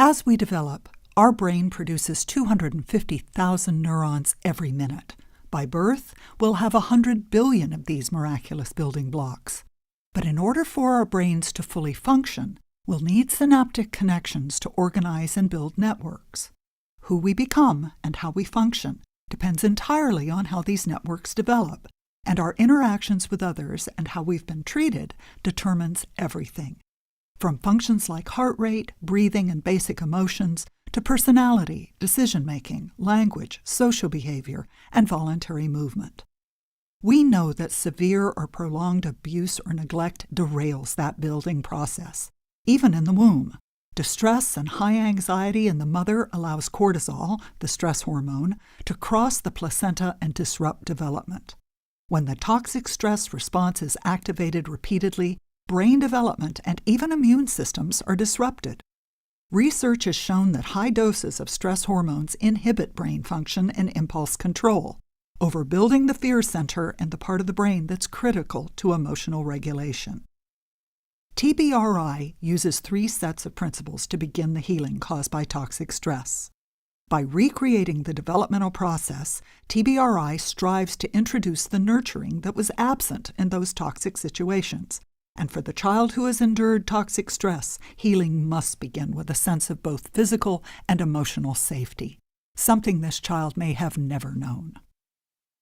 As we develop, our brain produces 250,000 neurons every minute. By birth, we'll have 100 billion of these miraculous building blocks. But in order for our brains to fully function, we'll need synaptic connections to organize and build networks. Who we become and how we function depends entirely on how these networks develop, and our interactions with others and how we've been treated determines everything. From functions like heart rate, breathing, and basic emotions, to personality, decision-making, language, social behavior, and voluntary movement. We know that severe or prolonged abuse or neglect derails that building process, even in the womb. Distress and high anxiety in the mother allows cortisol, the stress hormone, to cross the placenta and disrupt development. When the toxic stress response is activated repeatedly, brain development and even immune systems are disrupted. Research has shown that high doses of stress hormones inhibit brain function and impulse control, overbuilding the fear center and the part of the brain that's critical to emotional regulation. TBRI uses 3 sets of principles to begin the healing caused by toxic stress. By recreating the developmental process, TBRI strives to introduce the nurturing that was absent in those toxic situations. And for the child who has endured toxic stress, healing must begin with a sense of both physical and emotional safety, something this child may have never known.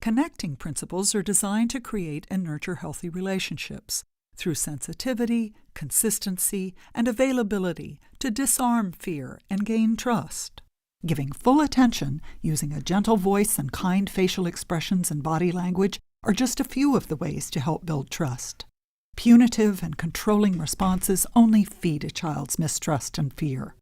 Connecting principles are designed to create and nurture healthy relationships through sensitivity, consistency, and availability to disarm fear and gain trust. Giving full attention, using a gentle voice and kind facial expressions and body language are just a few of the ways to help build trust. Punitive and controlling responses only feed a child's mistrust and fear.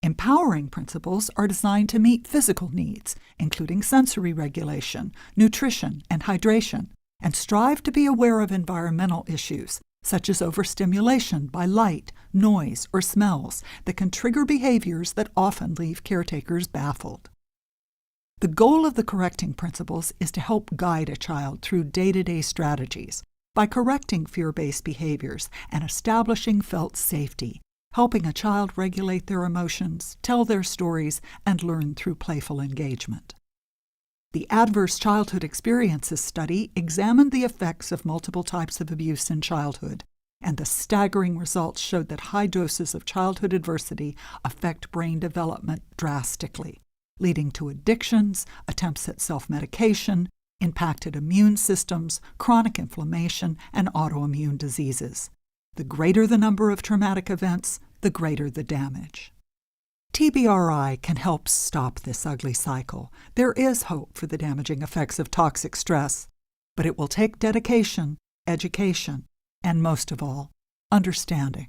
Empowering principles are designed to meet physical needs, including sensory regulation, nutrition, and hydration, and strive to be aware of environmental issues, such as overstimulation by light, noise, or smells that can trigger behaviors that often leave caretakers baffled. The goal of the correcting principles is to help guide a child through day-to-day strategies, by correcting fear-based behaviors and establishing felt safety, helping a child regulate their emotions, tell their stories, and learn through playful engagement. The Adverse Childhood Experiences study examined the effects of multiple types of abuse in childhood, and the staggering results showed that high doses of childhood adversity affect brain development drastically, leading to addictions, attempts at self-medication, impacted immune systems, chronic inflammation, and autoimmune diseases. The greater the number of traumatic events, the greater the damage. TBRI can help stop this ugly cycle. There is hope for the damaging effects of toxic stress, but it will take dedication, education, and most of all, understanding.